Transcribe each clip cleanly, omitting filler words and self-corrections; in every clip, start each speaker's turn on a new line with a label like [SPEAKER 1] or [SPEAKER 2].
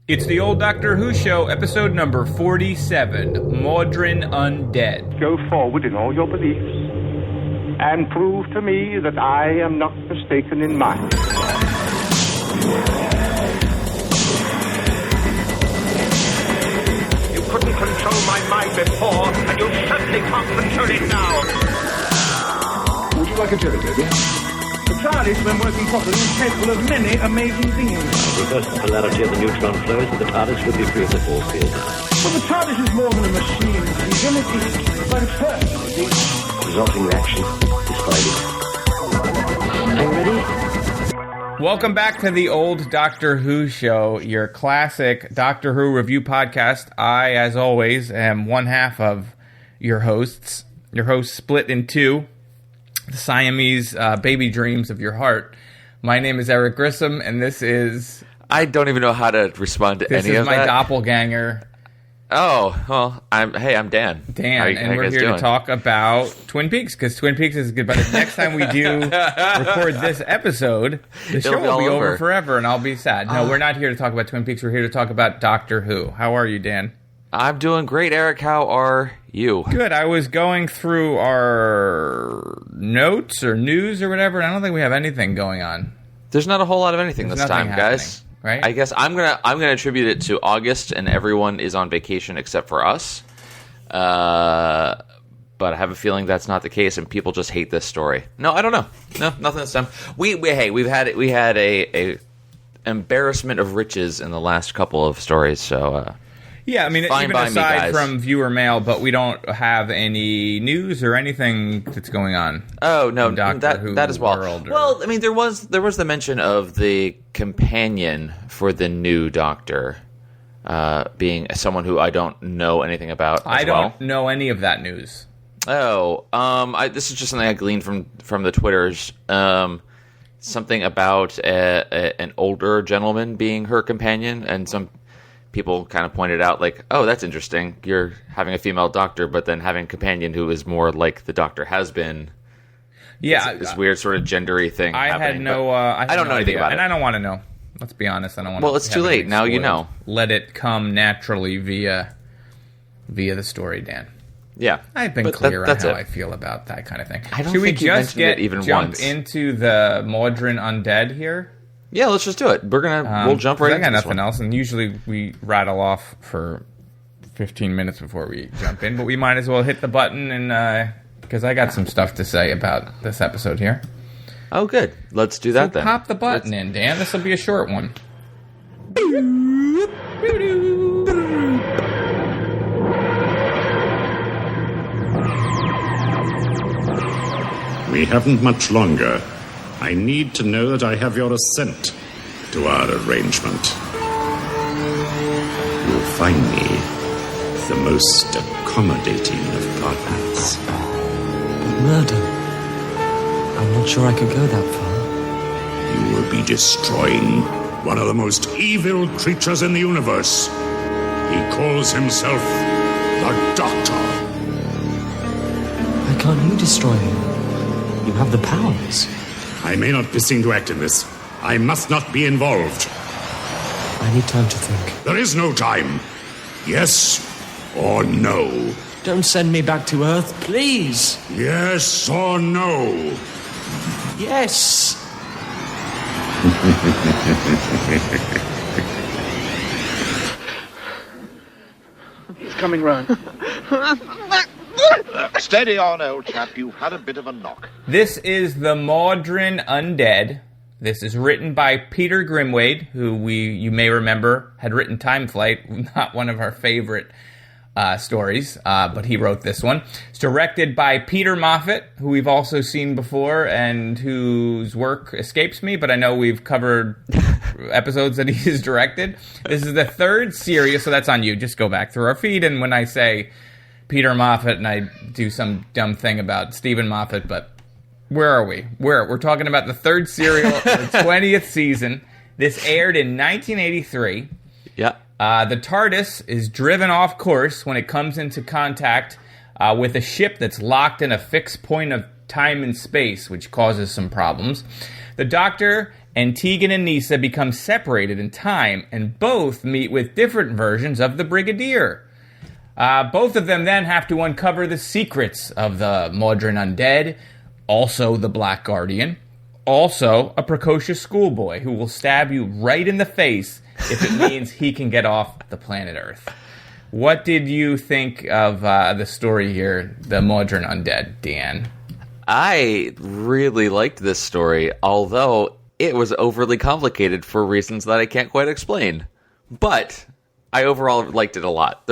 [SPEAKER 1] It's the old Doctor Who show, episode number 47, Mawdryn Undead.
[SPEAKER 2] Go forward in all your beliefs and prove to me that I am not mistaken in mine.
[SPEAKER 3] You couldn't control my mind before, and you certainly can't control it now.
[SPEAKER 2] Would you like a jelly, baby?
[SPEAKER 4] The TARDIS, when working properly, is capable of many amazing things.
[SPEAKER 5] Reverse the polarity of the neutron flows, and the TARDIS would be free of the force field now.
[SPEAKER 4] Well, the TARDIS is more than a machine, Stephen. It's like a person, you see.
[SPEAKER 5] Resulting reaction, displayed. Are you ready?
[SPEAKER 1] Welcome back to the old Doctor Who show, your classic Doctor Who review podcast. I, as always, am one half of your hosts. Your hosts split in two. The Siamese baby dreams of your heart. My name is Eric Grissom, and this is...
[SPEAKER 6] I don't even know how to respond to any of that.
[SPEAKER 1] This is my doppelganger.
[SPEAKER 6] Oh, well, I'm Dan.
[SPEAKER 1] Dan, and we're here to talk about Twin Peaks, because Twin Peaks is good. By the next time we do record this episode, the show will be over forever, and I'll be sad. No, we're not here to talk about Twin Peaks. We're here to talk about Doctor Who. How are you, Dan?
[SPEAKER 6] I'm doing great, Eric. How are you?
[SPEAKER 1] Good. I was going through our notes or news or whatever, and I don't think we have anything going on.
[SPEAKER 6] There's not a whole lot of anything this time, guys.
[SPEAKER 1] Right?
[SPEAKER 6] I guess I'm gonna attribute it to August, and everyone is on vacation except for us. But I have a feeling that's not the case, and people just hate this story. No, I don't know. No, nothing this time. We had a embarrassment of riches in the last couple of stories, so.
[SPEAKER 1] Yeah, I mean, even aside from viewer mail, but we don't have any news or anything that's going on.
[SPEAKER 6] Oh no, that as well. Well, I mean, there was the mention of the companion for the new Doctor being someone who I don't know anything about. I don't
[SPEAKER 1] know any of that news.
[SPEAKER 6] Oh, this is just something I gleaned from the Twitters. Something about an older gentleman being her companion, and some people kind of pointed out, like, oh, that's interesting. You're having a female doctor, but then having a companion who is more like the Doctor has been. Yeah. This weird sort of gendery thing happening.
[SPEAKER 1] I
[SPEAKER 6] don't know anything about it.
[SPEAKER 1] And I don't want to know. Let's be honest. I don't want to.
[SPEAKER 6] Well, it's too late. Now you know.
[SPEAKER 1] Let it come naturally via the story, Dan.
[SPEAKER 6] Yeah.
[SPEAKER 1] I've been clear on how I feel about that kind of thing.
[SPEAKER 6] I don't think you mentioned it even once.
[SPEAKER 1] Jump into the Mawdryn Undead here?
[SPEAKER 6] Yeah, let's just do it. We'll jump right into this one. I got
[SPEAKER 1] nothing else, and usually we rattle off for 15 minutes before we jump in, but we might as well hit the button, and because I got some stuff to say about this episode here.
[SPEAKER 6] Oh, good. Let's do that then.
[SPEAKER 1] Pop the button in, Dan. This will be a short one.
[SPEAKER 7] We haven't much longer. I need to know that I have your assent to our arrangement. You'll find me the most accommodating of partners.
[SPEAKER 8] But murder? I'm not sure I could go that far.
[SPEAKER 7] You will be destroying one of the most evil creatures in the universe. He calls himself the Doctor.
[SPEAKER 8] Why can't you destroy him? You have the powers.
[SPEAKER 7] I may not be seen to act in this. I must not be involved.
[SPEAKER 8] I need time to think.
[SPEAKER 7] There is no time. Yes or no?
[SPEAKER 8] Don't send me back to Earth, please.
[SPEAKER 7] Yes or no?
[SPEAKER 8] Yes.
[SPEAKER 4] He's coming round.
[SPEAKER 3] Steady on, old chap. You've had a bit of a knock.
[SPEAKER 1] This is the Mawdryn Undead. This is written by Peter Grimwade, who you may remember had written Time Flight, not one of our favorite stories, but he wrote this one. It's directed by Peter Moffat, who we've also seen before and whose work escapes me, but I know we've covered episodes that he's directed. This is the third series, so that's on you. Just go back through our feed, and when I say Peter Moffat and I do some dumb thing about Stephen Moffat, but where are we? We're talking about the third serial of the 20th season. This aired in 1983.
[SPEAKER 6] Yeah.
[SPEAKER 1] The TARDIS is driven off course when it comes into contact with a ship that's locked in a fixed point of time and space, which causes some problems. The Doctor and Tegan and Nisa become separated in time, and both meet with different versions of the Brigadier. Both of them then have to uncover the secrets of the Mawdryn Undead, also the Black Guardian, also a precocious schoolboy who will stab you right in the face if it means he can get off the planet Earth. What did you think of the story here, the Mawdryn Undead, Deanne?
[SPEAKER 6] I really liked this story, although it was overly complicated for reasons that I can't quite explain. But I overall liked it a lot.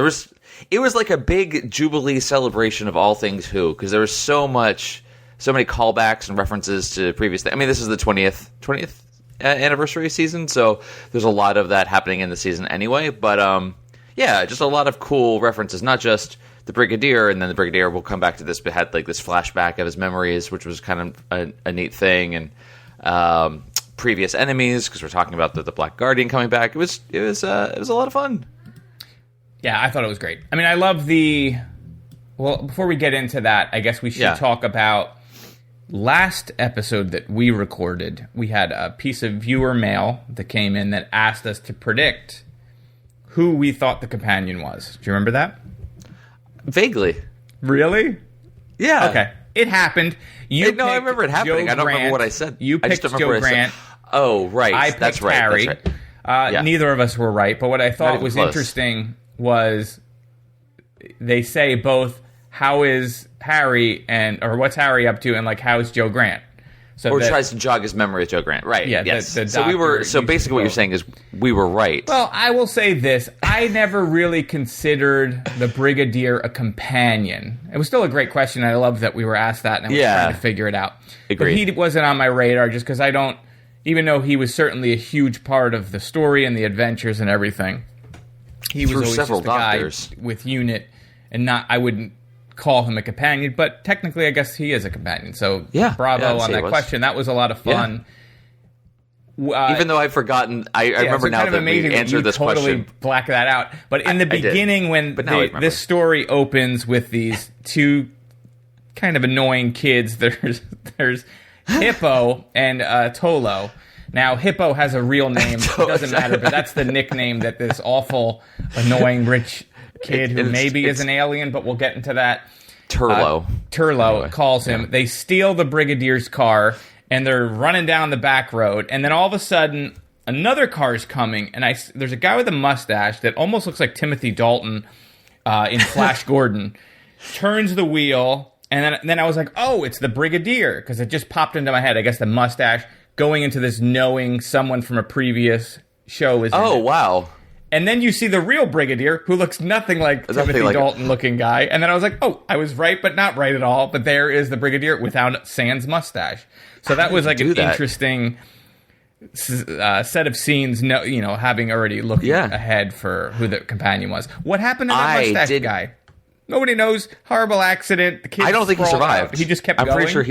[SPEAKER 6] It was like a big Jubilee celebration of all things Who, because there was so many callbacks and references to previous things. I mean, this is the 20th anniversary season, so there's a lot of that happening in the season anyway. But yeah, just a lot of cool references, not just the Brigadier, and then the Brigadier will come back to this, but had like this flashback of his memories, which was kind of a neat thing, and previous enemies, because we're talking about the Black Guardian coming back. It was a lot of fun.
[SPEAKER 1] Yeah, I thought it was great. I mean, I love well, before we get into that, I guess we should talk about last episode that we recorded. We had a piece of viewer mail that came in that asked us to predict who we thought the companion was. Do you remember that?
[SPEAKER 6] Vaguely.
[SPEAKER 1] Really?
[SPEAKER 6] Yeah.
[SPEAKER 1] Okay. It happened.
[SPEAKER 6] I remember it happening. I don't remember what I said.
[SPEAKER 1] You picked Joe Grant.
[SPEAKER 6] Oh, right.
[SPEAKER 1] I picked Harry.
[SPEAKER 6] That's right.
[SPEAKER 1] Neither of us were right, but what I thought was
[SPEAKER 6] close.
[SPEAKER 1] Interesting was they say both how is Harry or what's Harry up to, and like how is Joe Grant.
[SPEAKER 6] So tries to jog his memory of Joe Grant. Right.
[SPEAKER 1] Yeah.
[SPEAKER 6] Yes.
[SPEAKER 1] The
[SPEAKER 6] So basically what you're saying is we were right.
[SPEAKER 1] Well, I will say this. I never really considered the Brigadier a companion. It was still a great question. I love that we were asked that, and I was trying to figure it out.
[SPEAKER 6] Agreed.
[SPEAKER 1] But he wasn't on my radar just because I don't, even though he was certainly a huge part of the story and the adventures and everything, he was always
[SPEAKER 6] several
[SPEAKER 1] just a guy
[SPEAKER 6] doctors
[SPEAKER 1] with unit, and I wouldn't call him a companion, but technically I guess he is a companion. So bravo on that question. That was a lot of fun.
[SPEAKER 6] Even though I've forgotten, I remember now that we answered this
[SPEAKER 1] totally
[SPEAKER 6] question.
[SPEAKER 1] Black that out. But in the beginning, when this story opens with these two kind of annoying kids, there's Hippo and Tolo. Now, Hippo has a real name. It doesn't matter, but that's the nickname that this awful, annoying, rich kid who maybe is an alien, but we'll get into that.
[SPEAKER 6] Turlo
[SPEAKER 1] anyway, calls him. Yeah. They steal the Brigadier's car, and they're running down the back road, and then all of a sudden, another car's coming, and there's a guy with a mustache that almost looks like Timothy Dalton in Flash Gordon, turns the wheel, and then I was like, oh, it's the Brigadier, because it just popped into my head. I guess the mustache going into this knowing someone from a previous show is in it.
[SPEAKER 6] Wow.
[SPEAKER 1] And then you see the real Brigadier, who looks nothing like Timothy Dalton-looking guy. And then I was like, oh, I was right, but not right at all. But there is the Brigadier without sans mustache. So that was like an interesting set of scenes, having already looking ahead for who the companion was. What happened to that mustache guy? Nobody knows. Horrible accident. The kid
[SPEAKER 6] I don't think he survived.
[SPEAKER 1] He just kept going.
[SPEAKER 6] I'm pretty sure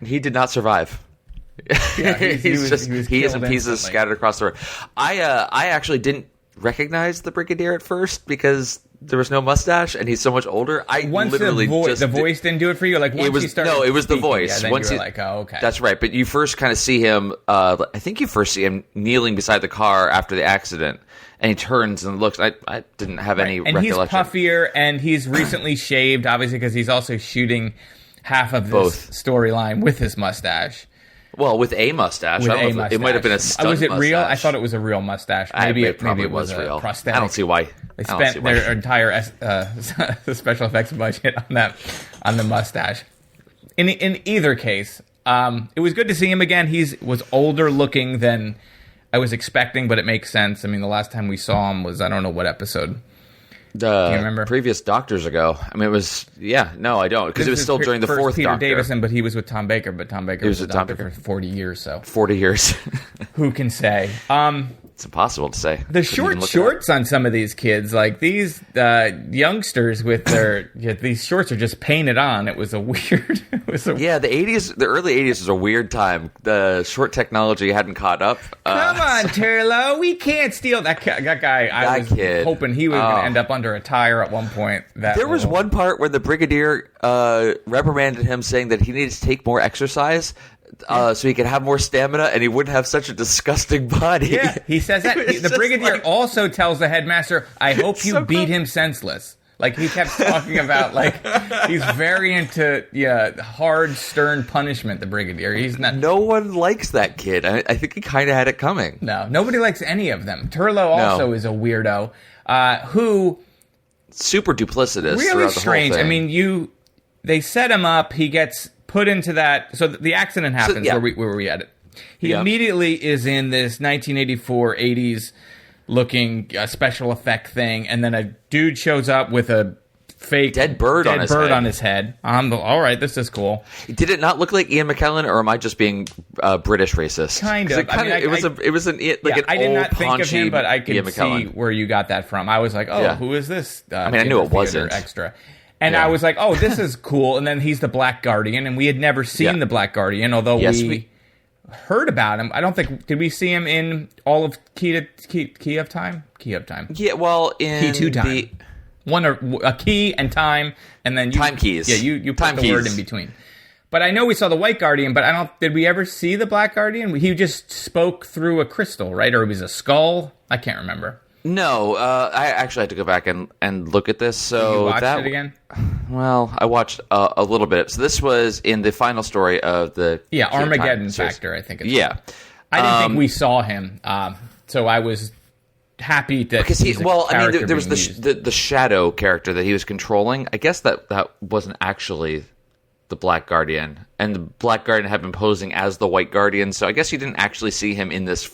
[SPEAKER 6] he did not survive.
[SPEAKER 1] Yeah, he
[SPEAKER 6] is in pieces scattered across the road. I actually didn't recognize the Brigadier at first because there was no mustache and he's so much older. The
[SPEAKER 1] voice didn't do it for you. Like once he started,
[SPEAKER 6] it was
[SPEAKER 1] speaking,
[SPEAKER 6] the voice.
[SPEAKER 1] Yeah, then
[SPEAKER 6] once
[SPEAKER 1] you were like, oh, okay,
[SPEAKER 6] that's right. But you first kind of see him. I think you first see him kneeling beside the car after the accident, and he turns and looks. I didn't have any recollection.
[SPEAKER 1] And he's puffier, and he's recently shaved, obviously, because he's also shooting half of this storyline with his mustache.
[SPEAKER 6] Well, with a mustache. It might have been a stunt
[SPEAKER 1] Was it
[SPEAKER 6] mustache.
[SPEAKER 1] real? I thought it was a real mustache. Maybe it was
[SPEAKER 6] real.
[SPEAKER 1] A prosthetic.
[SPEAKER 6] I don't see why.
[SPEAKER 1] They spent their entire special effects budget on the mustache. In either case, it was good to see him again. He was older looking than I was expecting, but it makes sense. I mean, the last time we saw him was, I don't know what episode. Do you remember?
[SPEAKER 6] Previous Doctors ago. I mean, it was, no, I don't. Because it was still during the fourth
[SPEAKER 1] Peter
[SPEAKER 6] Doctor.
[SPEAKER 1] Davison, but he was with Tom Baker. But Tom Baker was with Doctor for 40 years, so.
[SPEAKER 6] 40 years.
[SPEAKER 1] Who can say?
[SPEAKER 6] It's impossible to say.
[SPEAKER 1] The shorts on some of these kids, like these youngsters with these shorts are just painted on. It was a weird.
[SPEAKER 6] The early 80s was a weird time. The short technology hadn't caught up.
[SPEAKER 1] Come on, Turlo, we can't steal that guy. I was hoping he was going to end up under a tire at one point.
[SPEAKER 6] There was one part where the Brigadier reprimanded him, saying that he needed to take more exercise. so he could have more stamina and he wouldn't have such a disgusting body.
[SPEAKER 1] Yeah, he says that. The Brigadier also tells the headmaster, I hope you beat him senseless. Like, he kept talking about, like, he's very into, hard, stern punishment, the Brigadier. He's not...
[SPEAKER 6] No one likes that kid. I think he kind of had it coming.
[SPEAKER 1] No, nobody likes any of them. Turlo also is a weirdo, who...
[SPEAKER 6] Super duplicitous.
[SPEAKER 1] Really strange. I mean, they set him up, he gets put into that... So the accident happens, where were we at it? He immediately is in this 1984, 80s... looking special effect thing, and then a dude shows up with a fake
[SPEAKER 6] dead bird on
[SPEAKER 1] his head. All right, this is cool.
[SPEAKER 6] Did it not look like Ian McKellen, or am I just being British racist?
[SPEAKER 1] Kind of.
[SPEAKER 6] It was an
[SPEAKER 1] I did not think of him, but I
[SPEAKER 6] Ian
[SPEAKER 1] can see where you got that from. I was like, who is this?
[SPEAKER 6] I knew it wasn't
[SPEAKER 1] extra. And I was like, this is cool. And then he's the Black Guardian, and we had never seen the Black Guardian, although we heard about him. I don't think... Did we see him in all of Key of Time? Key of Time.
[SPEAKER 6] Yeah, well, in
[SPEAKER 1] Key to Time. A key and time, and then...
[SPEAKER 6] Time keys.
[SPEAKER 1] Yeah, you put the word in between. But I know we saw the White Guardian, but did we ever see the Black Guardian? He just spoke through a crystal, right? Or it was a skull? I can't remember.
[SPEAKER 6] No, I actually had to go back and look at this. So
[SPEAKER 1] did you watch it again?
[SPEAKER 6] Well, I watched a little bit. So this was in the final story of the
[SPEAKER 1] Armageddon Factor, I think it's
[SPEAKER 6] called.
[SPEAKER 1] I didn't think we saw him, so I was happy that
[SPEAKER 6] because there was the shadow character that he was controlling. I guess that wasn't actually the Black Guardian, and the Black Guardian had been posing as the White Guardian, so I guess you didn't actually see him in this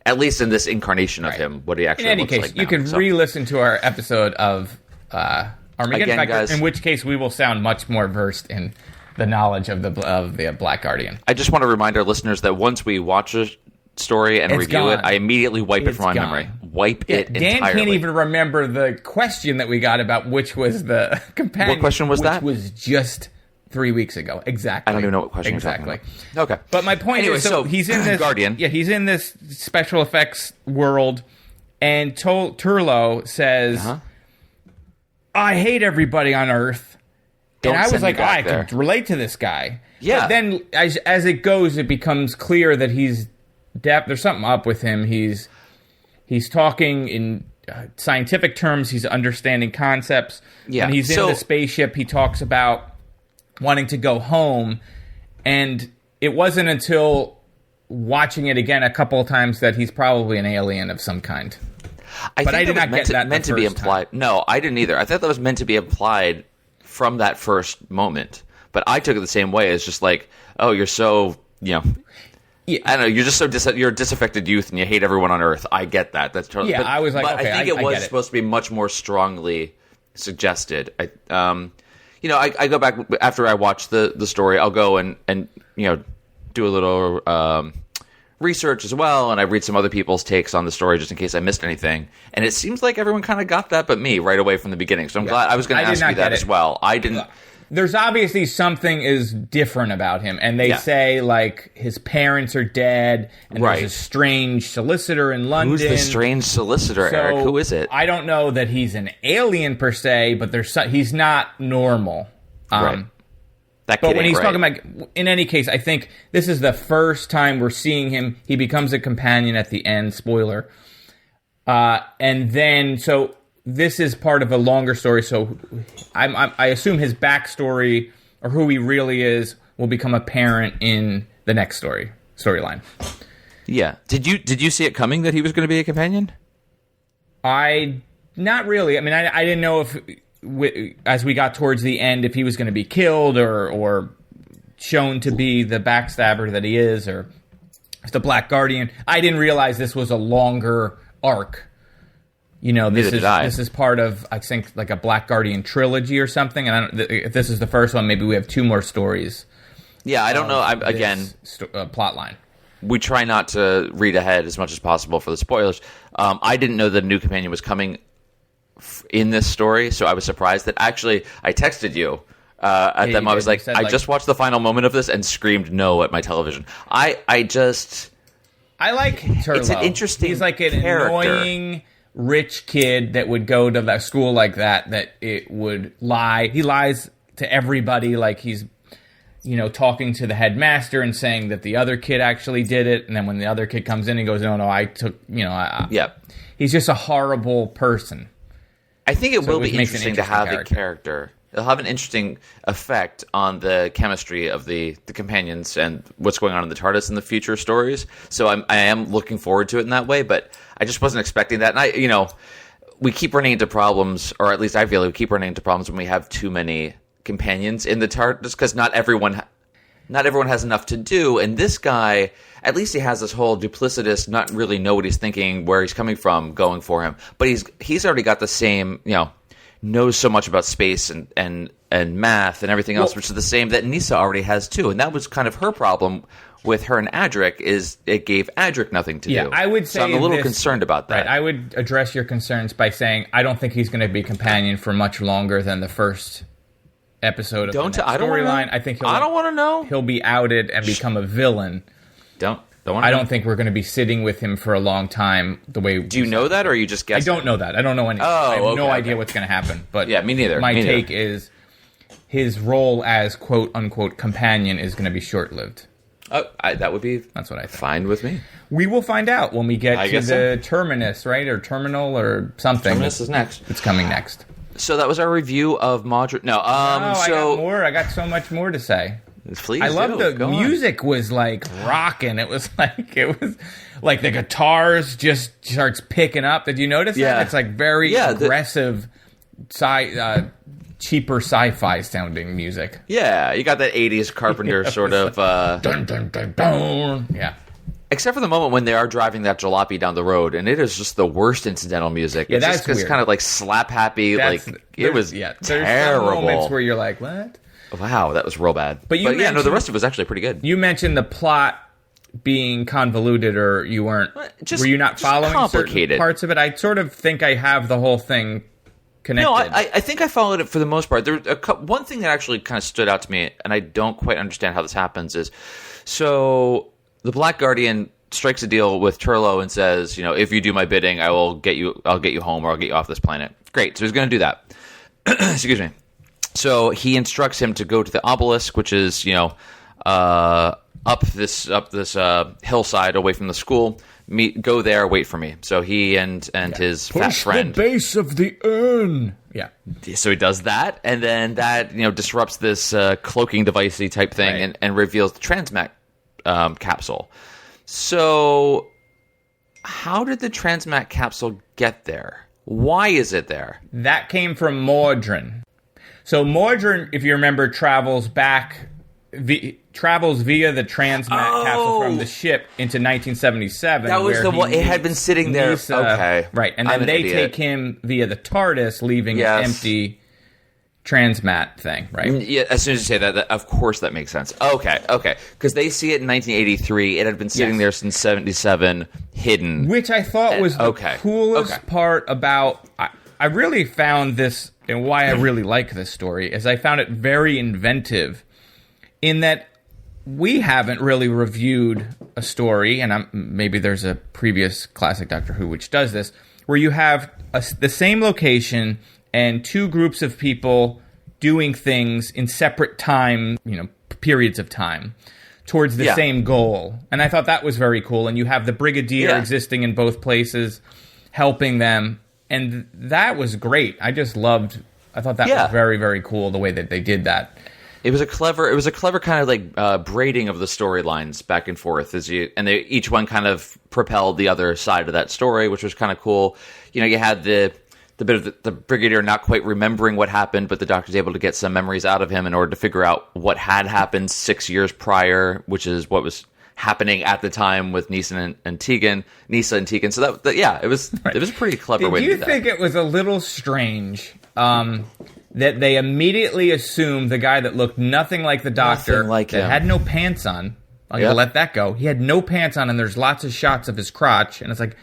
[SPEAKER 6] at least in this incarnation of him, what he actually looks like. In any case,
[SPEAKER 1] you can re-listen to our episode of Armageddon Factor,
[SPEAKER 6] guys,
[SPEAKER 1] in which case we will sound much more versed in the knowledge of the Black Guardian.
[SPEAKER 6] I just want to remind our listeners that once we watch a story and review it, I immediately wipe it from my memory. Wipe it entirely.
[SPEAKER 1] Dan can't even remember the question that we got about which was the companion.
[SPEAKER 6] What question was that?
[SPEAKER 1] Which was just 3 weeks ago. Exactly.
[SPEAKER 6] I don't even know what question you're talking about. Okay.
[SPEAKER 1] But my point is, so he's in this...
[SPEAKER 6] Guardian.
[SPEAKER 1] Yeah, he's in this special effects world, and Turlo says, I hate everybody on Earth. And I was like, I can relate to this guy.
[SPEAKER 6] Yeah.
[SPEAKER 1] But then, as it goes, it becomes clear that he's deaf. There's something up with him. He's talking in scientific terms. He's understanding concepts.
[SPEAKER 6] Yeah.
[SPEAKER 1] When he's in the spaceship, he talks about wanting to go home. And it wasn't until watching it again a couple of times that he's probably an alien of some kind.
[SPEAKER 6] I did not get that meant to be implied. No, I didn't either. I thought that was meant to be implied from that first moment. But I took it the same way. It's just like, oh, you're so, I don't know, you're just so you're a disaffected youth and you hate everyone on Earth. I get that. That's totally.
[SPEAKER 1] Yeah, I was like,
[SPEAKER 6] but
[SPEAKER 1] okay,
[SPEAKER 6] I think it was supposed to be much more strongly suggested. I go back after I watch the story. I'll go and do a little research as well, and I read some other people's takes on the story just in case I missed anything. And it seems like everyone kind of got that, but me right away from the beginning. So I'm glad. I was going to ask you that as well. I didn't.
[SPEAKER 1] There's obviously something is different about him, and they say like his parents are dead, and there's a strange solicitor in London.
[SPEAKER 6] Who's the strange solicitor, Eric? Who is it?
[SPEAKER 1] I don't know that he's an alien per se, but he's not normal.
[SPEAKER 6] Right.
[SPEAKER 1] But when he's talking about, in any case, I think this is the first time we're seeing him. He becomes a companion at the end. Spoiler. And then so. This is part of a longer story, so I assume his backstory or who he really is will become apparent in the next storyline.
[SPEAKER 6] Yeah. Did you see it coming that he was going to be a companion?
[SPEAKER 1] Not really. I mean, I didn't know if as we got towards the end if he was going to be killed or shown to be the backstabber that he is, or if the Black Guardian. I didn't realize this was a longer arc. This is part of, I think, like a Black Guardian trilogy or something. And if this is the first one, maybe we have two more stories.
[SPEAKER 6] Yeah, I don't know.
[SPEAKER 1] Plot line.
[SPEAKER 6] We try not to read ahead as much as possible for the spoilers. I didn't know that a new companion was coming in this story, so I was surprised that actually I texted you at them. I was like, I just watched the final moment of this and screamed no at my television. I like
[SPEAKER 1] Turlo.
[SPEAKER 6] It's an interesting
[SPEAKER 1] He's like an
[SPEAKER 6] character.
[SPEAKER 1] Annoying rich kid that would go to that school like that it would lie. He lies to everybody, like he's talking to the headmaster and saying that the other kid actually did it, and then when the other kid comes in, he goes, no, I took, he's just a horrible person.
[SPEAKER 6] I think it will be interesting to have the character. It'll have an interesting effect on the chemistry of the companions and what's going on in the TARDIS in the future stories. So I am looking forward to it in that way, but I just wasn't expecting that. And we keep running into problems, or at least I feel we keep running into problems when we have too many companions in the TARDIS, because not everyone has enough to do. And this guy, at least he has this whole duplicitous, not really know what he's thinking, where he's coming from, going for him. But he's already got the same, knows so much about space and math and everything else, which is the same that Nyssa already has too. And that was kind of her problem with her and Adric, is it gave Adric nothing to do.
[SPEAKER 1] I would say
[SPEAKER 6] so I'm a little concerned about that.
[SPEAKER 1] Right, I would address your concerns by saying I don't think he's going to be companion for much longer than the first episode of the storyline. I think
[SPEAKER 6] I don't want to know.
[SPEAKER 1] He'll be outed and become a villain. I don't think we're going to be sitting with him for a long time. The way
[SPEAKER 6] do you know that, or are you just guessing?
[SPEAKER 1] I don't know that. I don't know anything. I have no idea what's going to happen. But
[SPEAKER 6] yeah, me neither.
[SPEAKER 1] My take is his role as quote unquote companion is going to be short lived.
[SPEAKER 6] That would be
[SPEAKER 1] that's what I think.
[SPEAKER 6] Fine with me.
[SPEAKER 1] We will find out when we get to the terminus, right, or terminal, or something.
[SPEAKER 6] Terminus is next.
[SPEAKER 1] It's coming next.
[SPEAKER 6] So that was our review of Mawdryn.
[SPEAKER 1] I got more. I got so much more to say.
[SPEAKER 6] Please
[SPEAKER 1] I love the music was like rocking. It was like the guitars just starts picking up. Did you notice that? It's like very aggressive, cheaper sci-fi sounding music.
[SPEAKER 6] Yeah, you got that 80s Carpenter sort of
[SPEAKER 1] dun, dun, dun, dun. Yeah.
[SPEAKER 6] Except for the moment when they are driving that jalopy down the road, and it is just the worst incidental music.
[SPEAKER 1] Yeah, that's weird.
[SPEAKER 6] It's kind of like slap happy. It was terrible.
[SPEAKER 1] There's some moments where you're like, what?
[SPEAKER 6] Wow, that was real bad. But the rest of it was actually pretty good.
[SPEAKER 1] You mentioned the plot being convoluted, or you weren't. Were you not following certain parts of it? I sort of think I have the whole thing connected.
[SPEAKER 6] No, I think I followed it for the most part. There one thing that actually kind of stood out to me, and I don't quite understand how this happens, is so the Black Guardian strikes a deal with Turlo and says, if you do my bidding, I'll get you home, or I'll get you off this planet. Great. So he's going to do that. Excuse me. So he instructs him to go to the obelisk, which is, up this hillside away from the school. Go there, wait for me. So he and his fat friend.
[SPEAKER 1] The base of the urn. Yeah.
[SPEAKER 6] So he does that, and then that disrupts this cloaking devicey type thing,
[SPEAKER 1] right,
[SPEAKER 6] and reveals the transmat capsule. So how did the transmat capsule get there? Why is it there?
[SPEAKER 1] That came from Mawdryn. So Mawdryn, if you remember, travels via the transmat capsule from the ship into 1977.
[SPEAKER 6] That was the one. It had been sitting there. Okay.
[SPEAKER 1] Right. And then they take him via the TARDIS, leaving an empty transmat thing, right?
[SPEAKER 6] Yeah, as soon as you say that, of course that makes sense. Okay. Because they see it in 1983. It had been sitting there since 77, hidden.
[SPEAKER 1] Which I thought was the coolest part about... I really found this, and why I really like this story, is I found it very inventive in that we haven't really reviewed a story, and maybe there's a previous classic Doctor Who which does this, where you have the same location and two groups of people doing things in separate time, periods of time, towards the same goal. And I thought that was very cool. And you have the Brigadier existing in both places, helping them. And that was great. I thought that was very, very cool, the way that they did that.
[SPEAKER 6] It was a clever kind of like braiding of the storylines back and forth each one kind of propelled the other side of that story, which was kind of cool. You had the bit of the Brigadier not quite remembering what happened, but the Doctor's able to get some memories out of him in order to figure out what had happened 6 years prior, which is what was happening at the time with Nyssa and Tegan. So it was a pretty clever way to do that.
[SPEAKER 1] Do you think it was a little strange that they immediately assumed the guy that looked nothing like the Doctor, that had no pants on, I'm going to let that go. He had no pants on, and there's lots of shots of his crotch, and it's like,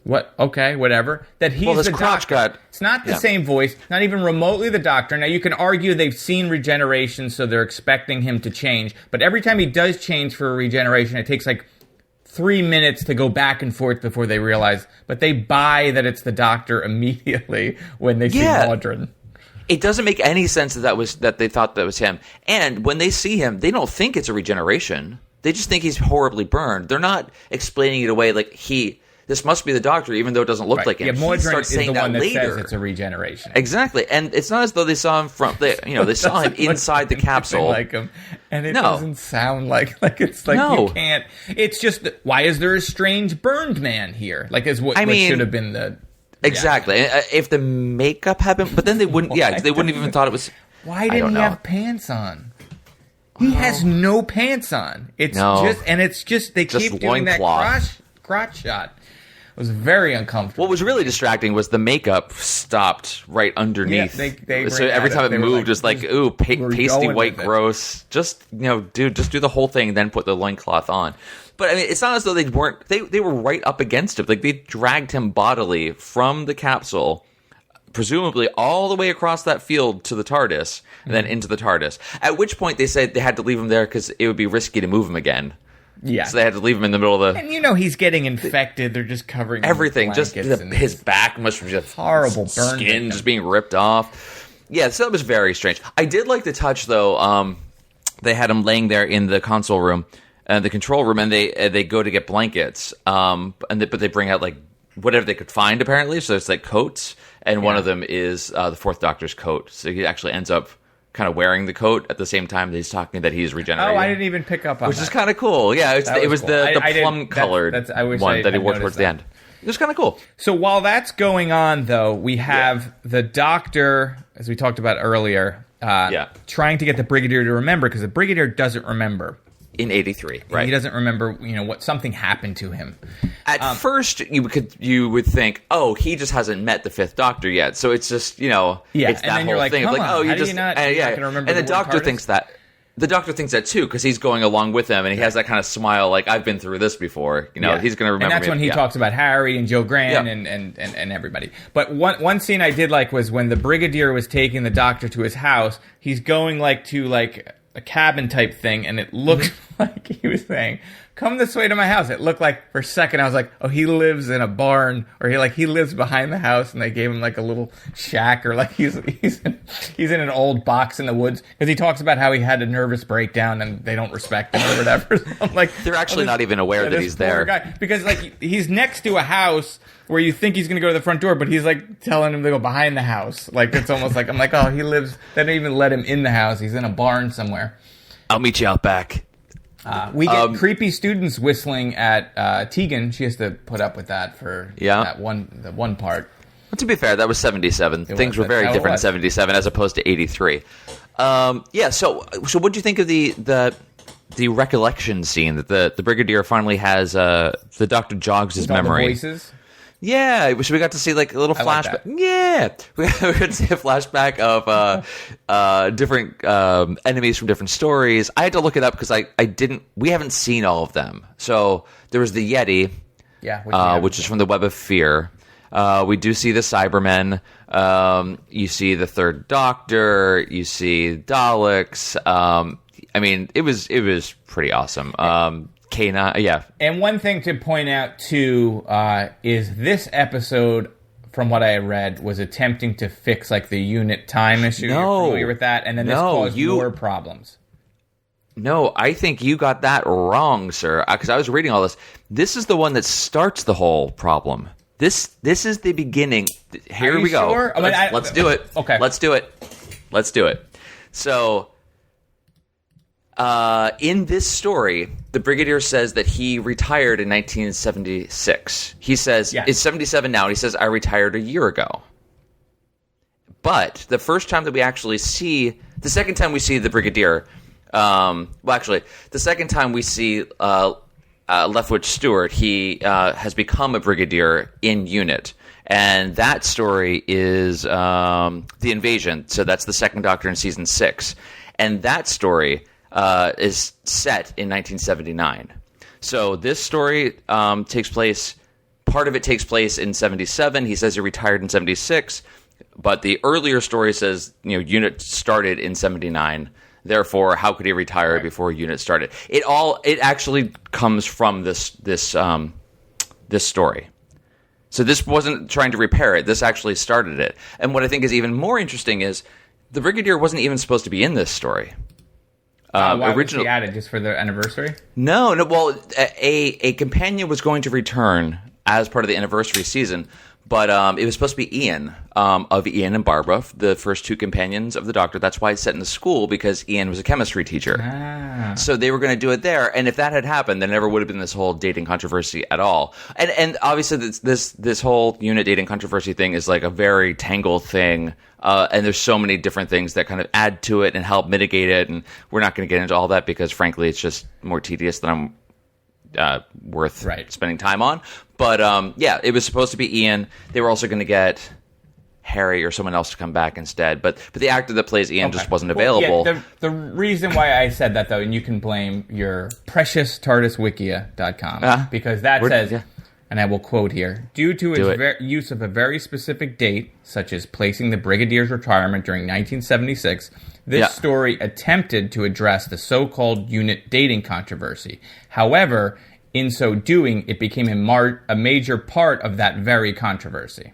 [SPEAKER 1] what? Okay, whatever. That he's the Doctor. It's not the same voice, not even remotely the Doctor. Now, you can argue they've seen regeneration, so they're expecting him to change. But every time he does change for a regeneration, it takes like 3 minutes to go back and forth before they realize. But they buy that it's the Doctor immediately when they see Mawdryn.
[SPEAKER 6] It doesn't make any sense that they thought that was him. And when they see him, they don't think it's a regeneration. They just think he's horribly burned. They're not explaining it away like this must be the Doctor, even though it doesn't look like him.
[SPEAKER 1] Yeah, Mawdryn is the one that
[SPEAKER 6] later.
[SPEAKER 1] says it's a regeneration.
[SPEAKER 6] Exactly, and it's not as though they saw him they saw him inside the capsule,
[SPEAKER 1] like him, and it doesn't sound like it's like you can't. It's just why is there a strange burned man here? Like is what should have been the
[SPEAKER 6] exactly. If the makeup had been, but then they wouldn't. Yeah, they wouldn't even thought it was.
[SPEAKER 1] Why didn't he have pants on? He has no pants on. It's just they keep doing that crotch shot. It was very uncomfortable.
[SPEAKER 6] What was really distracting was the makeup stopped right underneath.
[SPEAKER 1] Yeah,
[SPEAKER 6] so every time it moved, it was like, ooh, pasty white gross. Just dude, just do the whole thing, then put the loincloth on. But I mean, it's not as though they weren't. They were right up against him. Like they dragged him bodily from the capsule, presumably all the way across that field to the TARDIS, and then into the TARDIS. At which point they said they had to leave him there because it would be risky to move him again.
[SPEAKER 1] Yeah.
[SPEAKER 6] So they had to leave him in the middle of the...
[SPEAKER 1] And he's getting infected. They're just covering
[SPEAKER 6] everything. Just his back must be just...
[SPEAKER 1] Horrible burn.
[SPEAKER 6] Skin just being ripped off. Yeah, so that was very strange. I did like the touch, though. They had him laying there in the console room, the control room, and they go to get blankets. But they bring out, like, whatever they could find, apparently. So it's, like, coats. And one of them is the Fourth Doctor's coat. So he actually ends up kind of wearing the coat at the same time that he's talking that he's regenerating.
[SPEAKER 1] Oh, I didn't even pick up on that.
[SPEAKER 6] Which is kind of cool. Yeah, it was cool. the plum-colored one that he wore towards the end. It was kind of cool.
[SPEAKER 1] So while that's going on, though, we have the Doctor, as we talked about earlier, trying to get the Brigadier to remember, because the Brigadier doesn't remember.
[SPEAKER 6] In 83, right?
[SPEAKER 1] He doesn't remember, what something happened to him.
[SPEAKER 6] At first, you would think, oh, he just hasn't met the Fifth Doctor yet, so it's just it's that
[SPEAKER 1] and then
[SPEAKER 6] whole thing.
[SPEAKER 1] Come
[SPEAKER 6] like,
[SPEAKER 1] on,
[SPEAKER 6] oh,
[SPEAKER 1] you just not going to remember.
[SPEAKER 6] And the Doctor thinks that. The Doctor thinks that too because he's going along with them, and he has that kind of smile, like I've been through this before. He's going to remember.
[SPEAKER 1] And that's when he talks about Harry and Joe Grant and everybody. But one scene I did like was when the Brigadier was taking the Doctor to his house. He's going to a cabin type thing, and it looked like he was saying, "Come this way to my house." It looked like for a second I was like, "Oh, he lives in a barn," or he lives behind the house, and they gave him like a little shack, or like he's in an old box in the woods because he talks about how he had a nervous breakdown and they don't respect him or whatever. So I'm like,
[SPEAKER 6] they're actually not even aware that he's there
[SPEAKER 1] because like he's next to a house where you think he's going to go to the front door, but he's like telling him to go behind the house. Like it's almost like I'm like, oh, he lives. They don't even let him in the house. He's in a barn somewhere.
[SPEAKER 6] I'll meet you out back.
[SPEAKER 1] We get creepy students whistling at Tegan. She has to put up with that for the one part.
[SPEAKER 6] Well, to be fair, that was 77. Things were very different in 77 as opposed to 83. So what do you think of the recollection scene that the Brigadier finally has? The Doctor jogs his memory.
[SPEAKER 1] All the voices?
[SPEAKER 6] Yeah, we got to see like a little flashback. Yeah, we got to see a flashback of different enemies from different stories. I had to look it up because we haven't seen all of them. So there was the Yeti, which is from the Web of Fear. We do see the Cybermen. You see the Third Doctor. You see Daleks. I mean, it was pretty awesome. K9, yeah. And
[SPEAKER 1] one thing to point out, too, is this episode, from what I read, was attempting to fix, like, the unit time issue.
[SPEAKER 6] No.
[SPEAKER 1] You're familiar with that? And then this caused more problems.
[SPEAKER 6] No, I think you got that wrong, sir, because I was reading all this. This is the one that starts the whole problem. This is the beginning. Here we go.
[SPEAKER 1] Sure?
[SPEAKER 6] Let's do it.
[SPEAKER 1] Okay.
[SPEAKER 6] Let's do it. So... in this story, the Brigadier says that he retired in 1976. He says, it's 77 now, and he says, I retired a year ago. But the first time that we actually see, the second time we see the Brigadier, the second time we see Leftwich Stewart, he has become a Brigadier in unit. And that story is The Invasion. So that's the Second Doctor in Season 6. And that story... is set in 1979. So this story takes place, part of it takes place in 77. He says he retired in 76, but the earlier story says, unit started in 79. Therefore, how could he retire before unit started? It actually comes from this story. So this wasn't trying to repair it. This actually started it. And what I think is even more interesting is The Brigadier wasn't even supposed to be in this story.
[SPEAKER 1] Why was he added, just for the anniversary?
[SPEAKER 6] No. Well, a companion was going to return as part of the anniversary season, but it was supposed to be Ian, of Ian and Barbara, the first two companions of the Doctor. That's why it's set in the school, because Ian was a chemistry teacher. So they were going to do it there, and if that had happened, there never would have been this whole dating controversy at all. And obviously this whole unit dating controversy thing is like a very tangled thing, and there's so many different things that kind of add to it and help mitigate it, and we're not going to get into all that because, frankly, it's just more tedious than I'm worth spending time on. But yeah, it was supposed to be Ian. They were also going to get Harry or someone else to come back instead. But the actor that plays Ian just wasn't available.
[SPEAKER 1] Yeah, the reason why I said that, though, and you can blame your precious TARDISWikia.com, because that says, and I will quote here, due to its use of a very specific date, such as placing the Brigadier's retirement during 1976, this story attempted to address the so-called unit dating controversy. However, in so doing, it became a major part of that very controversy.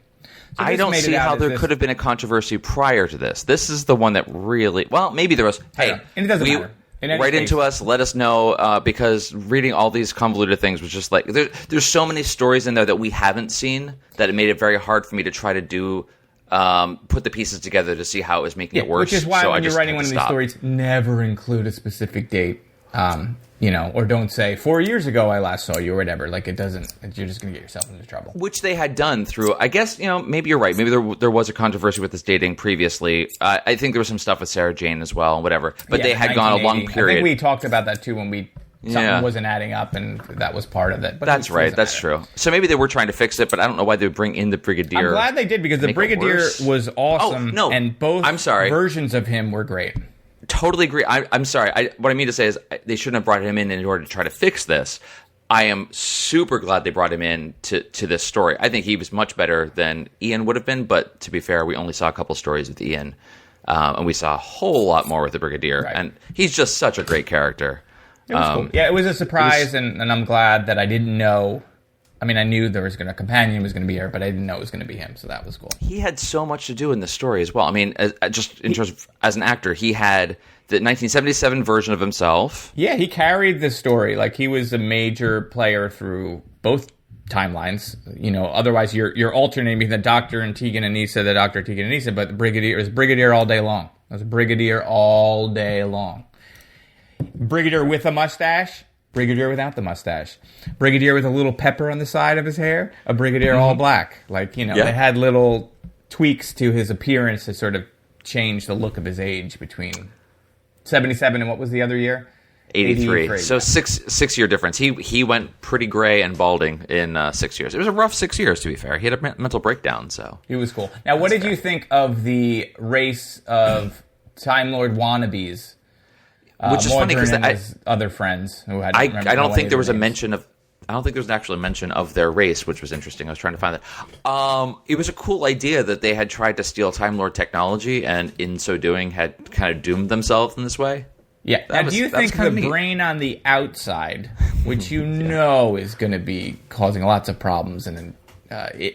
[SPEAKER 1] So
[SPEAKER 6] I don't see how there could have been a controversy prior to this. This is the one that really... Well, maybe there was... Hey,
[SPEAKER 1] and it doesn't matter.
[SPEAKER 6] Write into us, let us know, because reading all these convoluted things was just like... There's so many stories in there that we haven't seen that it made it very hard for me to try to do... put the pieces together to see how it was making it worse.
[SPEAKER 1] Which is why when you're writing one of these stories, never include a specific date. Or don't say 4 years ago I last saw you or whatever. Like, it doesn't. You're just going to get yourself into trouble.
[SPEAKER 6] Which they had done through. I guess maybe you're right. Maybe there was a controversy with this dating previously. I think there was some stuff with Sarah Jane as well, and whatever. But they had gone a long period.
[SPEAKER 1] I think we talked about that too when something wasn't adding up, and that was part of it. But
[SPEAKER 6] that's right. That's true. So maybe they were trying to fix it, but I don't know why they would bring in the Brigadier.
[SPEAKER 1] I'm glad they did, because the Brigadier was awesome.
[SPEAKER 6] Oh, no.
[SPEAKER 1] And both versions of him were great.
[SPEAKER 6] Totally agree. I'm sorry. What I mean to say is they shouldn't have brought him in order to try to fix this. I am super glad they brought him in to this story. I think he was much better than Ian would have been, but to be fair, we only saw a couple stories with Ian, and we saw a whole lot more with the Brigadier, and he's just such a great character.
[SPEAKER 1] It was cool. Yeah, it was a surprise, and I'm glad that I didn't know. I mean, I knew there was a companion was going to be here, but I didn't know it was going to be him, so that was cool.
[SPEAKER 6] He had so much to do in the story as well. I mean, just in terms of as an actor, he had the 1977 version of himself.
[SPEAKER 1] Yeah, he carried the story. Like, he was a major player through both timelines. Otherwise you're alternating the Doctor and Tegan and Nisa, the Doctor, Tegan and Nisa, but the Brigadier is Brigadier all day long. It was Brigadier all day long. Brigadier with a mustache, Brigadier without the mustache, Brigadier with a little pepper on the side of his hair, a Brigadier all black. Like, they had little tweaks to his appearance to sort of change the look of his age between 77 and what was the other year?
[SPEAKER 6] 83. So 6 year difference. He went pretty gray and balding in 6 years. It was a rough 6 years, to be fair. He had a mental breakdown, so.
[SPEAKER 1] He was cool. Now, what did you think of the race of Time Lord wannabes?
[SPEAKER 6] Which is funny because
[SPEAKER 1] his other friends who had.
[SPEAKER 6] I don't think there was a mention of. I don't think there was an actual mention of their race, which was interesting. I was trying to find that. It was a cool idea that they had tried to steal Time Lord technology, and in so doing, had kind of doomed themselves in this way.
[SPEAKER 1] Yeah. Now, do you think the brain on the outside, which is going to be causing lots of problems and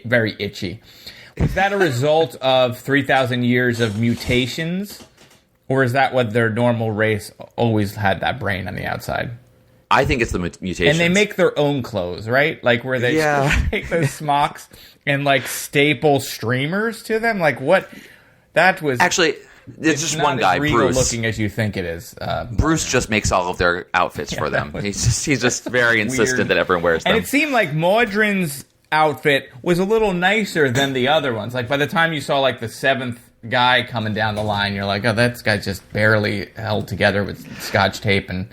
[SPEAKER 1] very itchy, was that a result of 3,000 years of mutations? Or is that what their normal race always had, that brain on the outside?
[SPEAKER 6] I think it's the mutations.
[SPEAKER 1] And they make their own clothes, right? Like, where they take those smocks and, like, staple streamers to them? Like, what? That was...
[SPEAKER 6] Actually, there's just one guy, Bruce.
[SPEAKER 1] It's not as looking as you think it is.
[SPEAKER 6] Bruce just makes all of their outfits for them. He's just very insistent that everyone wears them.
[SPEAKER 1] And it seemed like Mawdryn's outfit was a little nicer than the other ones. Like, by the time you saw, like, the seventh guy coming down the line, you're like, oh, that guy's just barely held together with scotch tape. And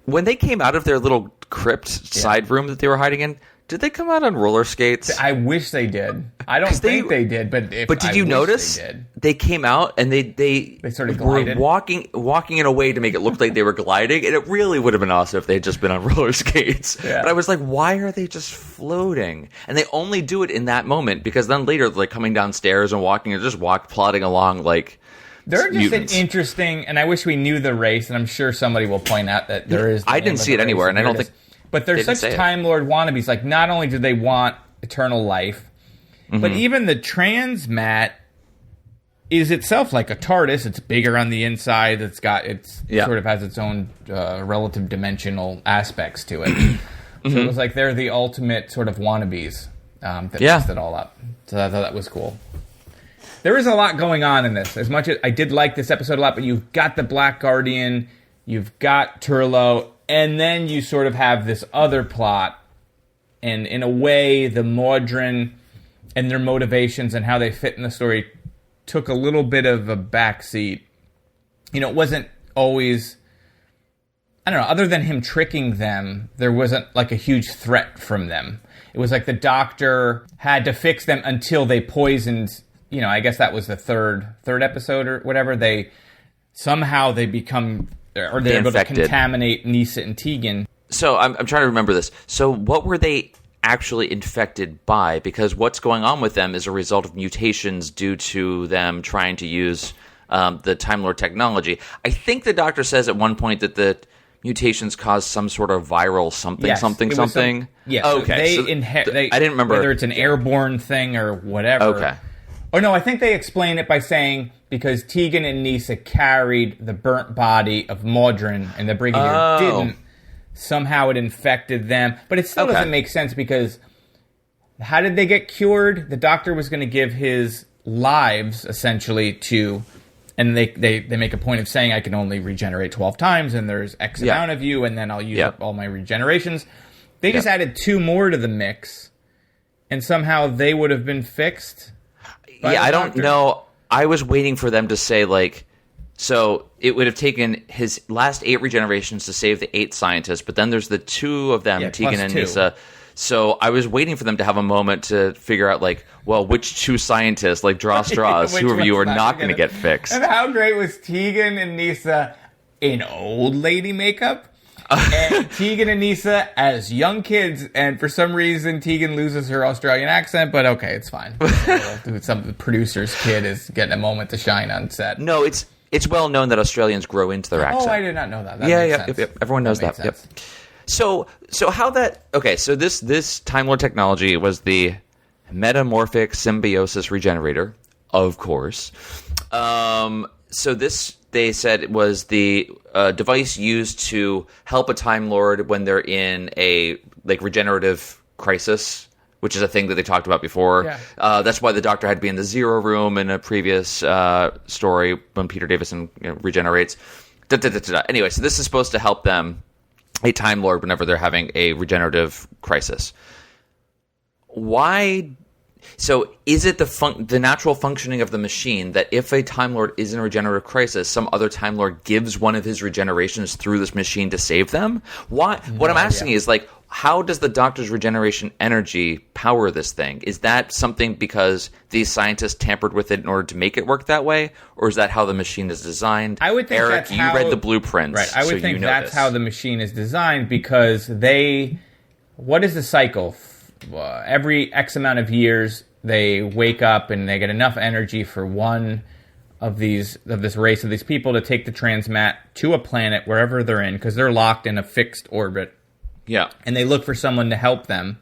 [SPEAKER 6] when they came out of their little crypt side room that they were hiding in, did they come out on roller skates?
[SPEAKER 1] I wish they did. I don't think they did, but
[SPEAKER 6] did you notice they came out and they
[SPEAKER 1] sort of glided,
[SPEAKER 6] were walking in a way to make it look like they were gliding, and it really would have been awesome if they had just been on roller skates. Yeah. But I was like, why are they just floating? And they only do it in that moment, because then later they're like coming downstairs and walking, or just plodding along like
[SPEAKER 1] they're just
[SPEAKER 6] mutants.
[SPEAKER 1] An interesting, and I wish we knew the race, and I'm sure somebody will point out that there is.
[SPEAKER 6] I didn't see it anywhere, and I don't think.
[SPEAKER 1] But they're such Time Lord wannabes. Like, not only do they want eternal life, but even the trans Matt is itself like a TARDIS. It's bigger on the inside. It
[SPEAKER 6] Yeah.
[SPEAKER 1] sort of has its own relative dimensional aspects to it. So it was like they're the ultimate sort of wannabes that messed it all up. So I thought that was cool. There is a lot going on in this. As much as I did like this episode a lot, but you've got the Black Guardian, you've got Turlo, and then you sort of have this other plot. And in a way, the Mawdryn and their motivations and how they fit in the story took a little bit of a backseat. You know, it wasn't always... I don't know, other than him tricking them, there wasn't like a huge threat from them. It was like the Doctor had to fix them until they poisoned... You know, I guess that was the third episode or whatever. They become, or they're able to contaminate Nyssa and Tegan.
[SPEAKER 6] So I'm trying to remember this. So what were they actually infected by? Because what's going on with them is a result of mutations due to them trying to use the Time Lord technology. I think the Doctor says at one point that the mutations cause some sort of viral something.
[SPEAKER 1] Yes.
[SPEAKER 6] Okay. I didn't remember
[SPEAKER 1] whether it's an airborne thing or whatever.
[SPEAKER 6] Okay.
[SPEAKER 1] Oh, no, I think they explain it by saying because Tegan and Nyssa carried the burnt body of Mawdryn and the Brigadier didn't, somehow it infected them. But it still doesn't make sense because how did they get cured? The Doctor was going to give his lives, essentially, to... And they make a point of saying, I can only regenerate 12 times, and there's X amount of you, and then I'll use up all my regenerations. They just added 2 more to the mix, and somehow they would have been fixed...
[SPEAKER 6] I don't know. I was waiting for them to say, like, so it would have taken his last 8 regenerations to save the 8 scientists, but then there's the 2 of them, Tegan and Nyssa. So I was waiting for them to have a moment to figure out, like, well, which 2 scientists, like, draw straws, who of you are not going to get fixed.
[SPEAKER 1] And how great was Tegan and Nyssa in old lady makeup? And Tegan and Nyssa as young kids, and for some reason Tegan loses her Australian accent, but okay, it's fine. Some producer's kid is getting a moment to shine on set.
[SPEAKER 6] No, it's well known that Australians grow into their accent.
[SPEAKER 1] Oh, I did not know that.
[SPEAKER 6] Yep. Everyone knows that. Yep. So how that... Okay, so this Time Lord technology was the metamorphic symbiosis regenerator, of course. So this... They said it was the device used to help a Time Lord when they're in a regenerative crisis, which is a thing that they talked about before. Yeah. That's why the Doctor had to be in the Zero Room in a previous story when Peter Davison regenerates. Anyway, so this is supposed to help them, a Time Lord, whenever they're having a regenerative crisis. Why... So is it the natural functioning of the machine that if a Time Lord is in a regenerative crisis, some other Time Lord gives one of his regenerations through this machine to save them? Why? What I'm asking is, like, how does the Doctor's regeneration energy power this thing? Is that something because these scientists tampered with it in order to make it work that way? Or is that how the machine is designed?
[SPEAKER 1] I would think
[SPEAKER 6] Eric, you read the blueprints.
[SPEAKER 1] Right, I would think that's how the machine is designed because what is the cycle? Every X amount of years, they wake up and they get enough energy for one of this race of these people to take the transmat to a planet wherever they're in because they're locked in a fixed orbit.
[SPEAKER 6] Yeah,
[SPEAKER 1] and they look for someone to help them.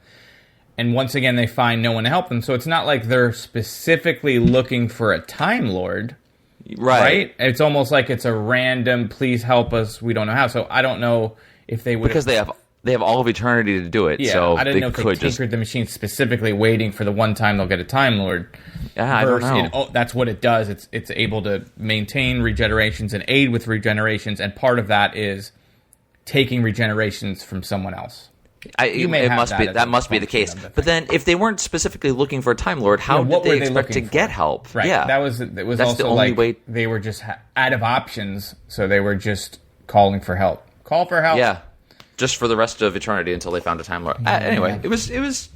[SPEAKER 1] And once again, they find no one to help them. So it's not like they're specifically looking for a Time Lord, right? It's almost like it's a random. Please help us. We don't know how. So I don't know if they would
[SPEAKER 6] because they have all of eternity to do it.
[SPEAKER 1] Yeah,
[SPEAKER 6] so
[SPEAKER 1] I didn't know if they tinkered the machine specifically waiting for the one time they'll get a Time Lord.
[SPEAKER 6] Yeah, I don't know.
[SPEAKER 1] That's what it does. It's able to maintain regenerations and aid with regenerations, and part of that is taking regenerations from someone else.
[SPEAKER 6] That must be the case. But then, if they weren't specifically looking for a Time Lord, how did they expect to get help?
[SPEAKER 1] Right.
[SPEAKER 6] Yeah,
[SPEAKER 1] that's also the only way. They were just out of options, so they were just calling for help. Call for help.
[SPEAKER 6] Yeah. Just for the rest of eternity until they found a Time Lord. Anyway, it was.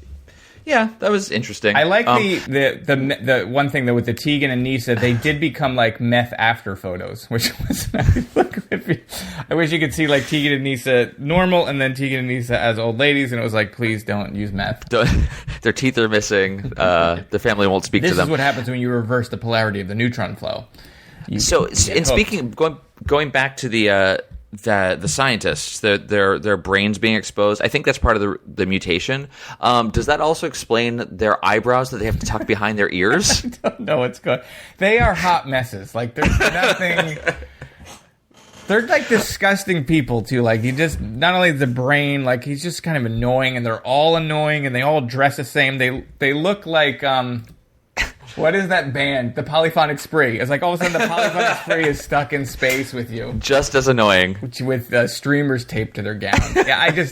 [SPEAKER 6] Yeah, that was interesting.
[SPEAKER 1] I like the one thing though with the Tegan and Nyssa, they did become like meth after photos, which was I wish you could see like Tegan and Nyssa normal and then Tegan and Nyssa as old ladies, and it was like, please don't use meth.
[SPEAKER 6] Their teeth are missing. The family won't speak to them.
[SPEAKER 1] This is what happens when you reverse the polarity of the neutron flow.
[SPEAKER 6] Going back to the the scientists, their brains being exposed. I think that's part of the mutation. Does that also explain their eyebrows that they have to tuck behind their ears?
[SPEAKER 1] I don't know what's going. They are hot messes. Like there's nothing. They're like disgusting people too. Like he just not only the brain, like he's just kind of annoying, and they're all annoying, and they all dress the same. They look like what is that band? The Polyphonic Spree. It's like all of a sudden the Polyphonic Spree is stuck in space with you,
[SPEAKER 6] just as annoying,
[SPEAKER 1] with streamers taped to their gowns. Yeah,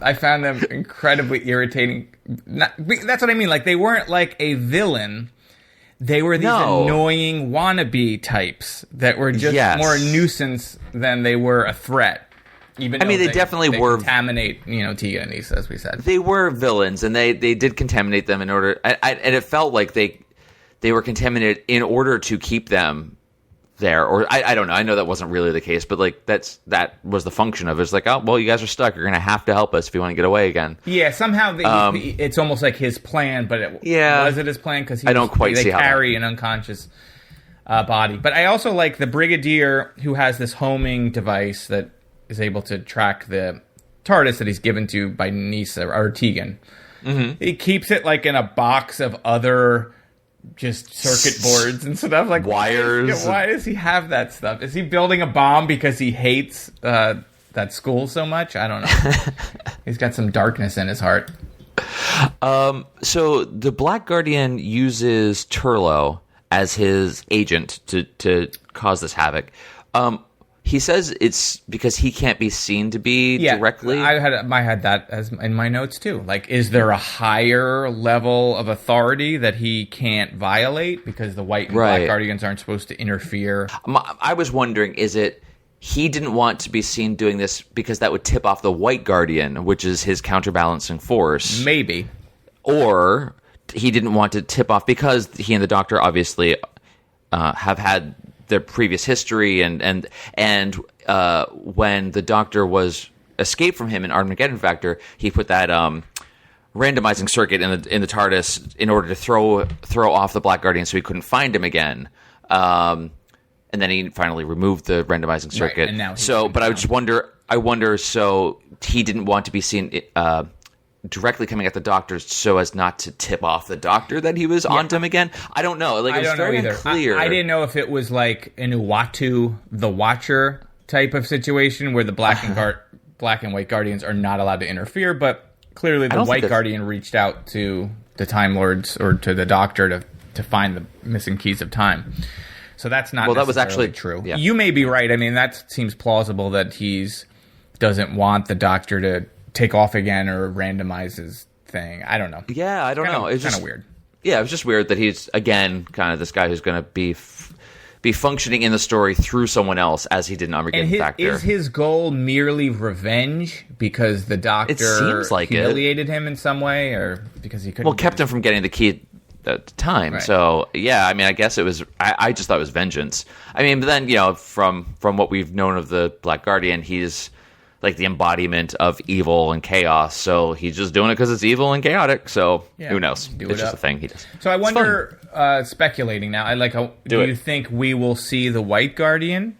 [SPEAKER 1] I found them incredibly irritating. That's what I mean. Like they weren't like a villain. They were these annoying wannabe types that were just more a nuisance than they were a threat. Even
[SPEAKER 6] they definitely were
[SPEAKER 1] contaminate, Tegan and Issa, as we said.
[SPEAKER 6] They were villains, and they did contaminate them in order. And it felt like they were contaminated in order to keep them there. Or I don't know. I know that wasn't really the case, but like that was the function of it. It's like, oh well, you guys are stuck. You're going to have to help us if you want to get away again.
[SPEAKER 1] Yeah, somehow it's almost like his plan, but was it his plan? Because
[SPEAKER 6] I don't quite see how
[SPEAKER 1] they carry an unconscious body. But I also like the Brigadier who has this homing device that is able to track the TARDIS that he's given to by Nisa or Tegan. Mm-hmm. He keeps it like in a box of other just circuit boards and stuff, like
[SPEAKER 6] wires.
[SPEAKER 1] Why does he have that stuff? Is he building a bomb because he hates that school so much? I don't know. He's got some darkness in his heart.
[SPEAKER 6] So the Black Guardian uses Turlo as his agent to cause this havoc. He says it's because he can't be seen to be directly.
[SPEAKER 1] I had that as in my notes too. Like, is there a higher level of authority that he can't violate because the White and Black Guardians aren't supposed to interfere?
[SPEAKER 6] I was wondering, is it he didn't want to be seen doing this because that would tip off the White Guardian, which is his counterbalancing force?
[SPEAKER 1] Maybe.
[SPEAKER 6] Or he didn't want to tip off because he and the Doctor obviously have had their previous history, and when the Doctor was escaped from him in Armageddon Factor, he put that randomizing circuit in the TARDIS in order to throw off the Black Guardian so he couldn't find him again. And then he finally removed the randomizing circuit.
[SPEAKER 1] Right, and now
[SPEAKER 6] but I wonder, so he didn't want to be seen directly coming at the Doctor so as not to tip off the Doctor that he was onto him again. I don't know. Like, it was very unclear.
[SPEAKER 1] I didn't know if it was like an Uatu the Watcher type of situation where the Black and White Guardians are not allowed to interfere, but clearly the White Guardian reached out to the Time Lords or to the Doctor to find the missing keys of time. So that's not
[SPEAKER 6] that was actually
[SPEAKER 1] true.
[SPEAKER 6] Yeah.
[SPEAKER 1] You may be right. I mean, that seems plausible that doesn't want the Doctor to take off again or randomize his thing. I don't know.
[SPEAKER 6] Yeah, I don't know. It's
[SPEAKER 1] kind of weird.
[SPEAKER 6] Yeah, it was just weird that he's, again, kind of this guy who's going to be functioning in the story through someone else as he did in Armageddon Factor.
[SPEAKER 1] Is his goal merely revenge because the Doctor humiliated him in some way, or because he couldn't...
[SPEAKER 6] Well, kept him from getting the key at the time. Right. So, yeah, I mean, I guess it was... I just thought it was vengeance. I mean, but then, from what we've known of the Black Guardian, he's like the embodiment of evil and chaos, so he's just doing it because it's evil and chaotic, so who knows? It's just a thing he does.
[SPEAKER 1] So I wonder, speculating now, do you think we will see the White Guardian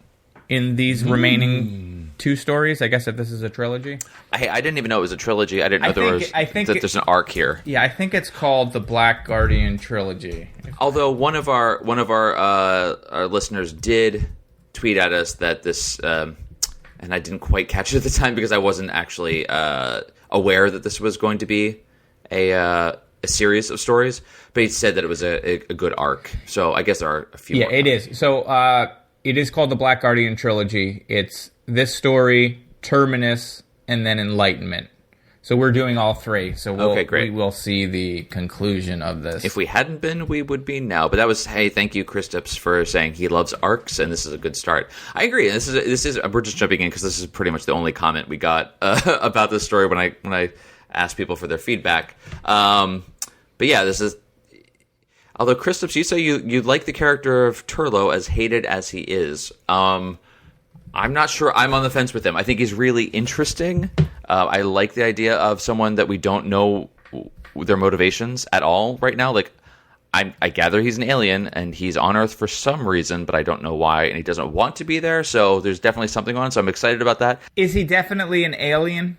[SPEAKER 1] in these remaining two stories? I guess if this is a trilogy?
[SPEAKER 6] I didn't even know it was a trilogy. I didn't know there's an arc here.
[SPEAKER 1] Yeah, I think it's called the Black Guardian Trilogy.
[SPEAKER 6] Although one of our listeners did tweet at us that this... and I didn't quite catch it at the time because I wasn't actually aware that this was going to be a series of stories. But he said that it was a good arc. So I guess there are a few more.
[SPEAKER 1] Yeah, it is. So it is called the Black Guardian Trilogy. It's this story, Terminus, and then Enlightenment. So we're doing all three. So we will see the conclusion of this.
[SPEAKER 6] If we hadn't been, we would be now. But that was, hey, thank you, Kristaps, for saying he loves arcs, and this is a good start. I agree. This is we're just jumping in because this is pretty much the only comment we got about this story when I asked people for their feedback. But yeah, this is. Although Kristaps, you say you like the character of Turlo as hated as he is. I'm not sure. I'm on the fence with him. I think he's really interesting. I like the idea of someone that we don't know their motivations at all right now. Like, I gather he's an alien, and he's on Earth for some reason, but I don't know why, and he doesn't want to be there, so there's definitely something on, so I'm excited about that.
[SPEAKER 1] Is he definitely an alien?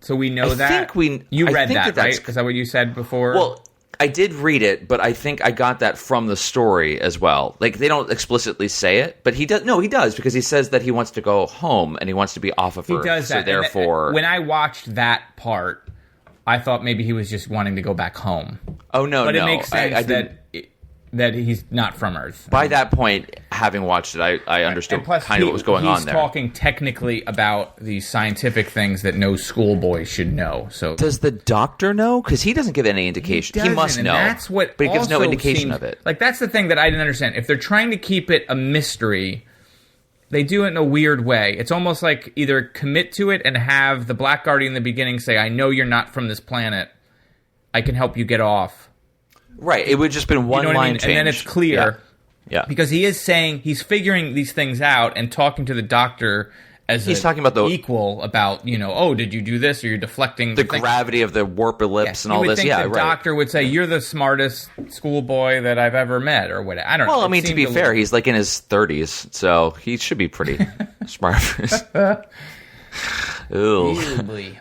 [SPEAKER 1] So we know that? You read that, right? Is that what you said before?
[SPEAKER 6] Well, I did read it, but I think I got that from the story as well. Like, they don't explicitly say it, but he does. No, he does, because he says that he wants to go home, and he wants to be off of Earth.
[SPEAKER 1] He does that.
[SPEAKER 6] So therefore...
[SPEAKER 1] when I watched that part, I thought maybe he was just wanting to go back home.
[SPEAKER 6] Oh, no,
[SPEAKER 1] but it makes sense that he's not from Earth.
[SPEAKER 6] By that point, having watched it, I understood kind of what was going on there.
[SPEAKER 1] He's talking technically about the scientific things that no schoolboy should know. So
[SPEAKER 6] does the Doctor know? Because he doesn't give any indication. He must know.
[SPEAKER 1] That's what.
[SPEAKER 6] But he gives no indication of it.
[SPEAKER 1] Like, that's the thing that I didn't understand. If they're trying to keep it a mystery, they do it in a weird way. It's almost like either commit to it and have the Black Guardian in the beginning say, "I know you're not from this planet. I can help you get off."
[SPEAKER 6] Right. It would just been one line change.
[SPEAKER 1] And then it's clear.
[SPEAKER 6] Yeah.
[SPEAKER 1] Because he is saying, he's figuring these things out and talking to the Doctor as
[SPEAKER 6] he's talking about the
[SPEAKER 1] equal about, oh, did you do this, or you're deflecting
[SPEAKER 6] the gravity of the warp ellipse and all this.
[SPEAKER 1] The Doctor would say, "You're the smartest schoolboy that I've ever met," or whatever. I don't know.
[SPEAKER 6] Well, I mean, to be fair, he's like in his 30s, so he should be pretty smart. Ew.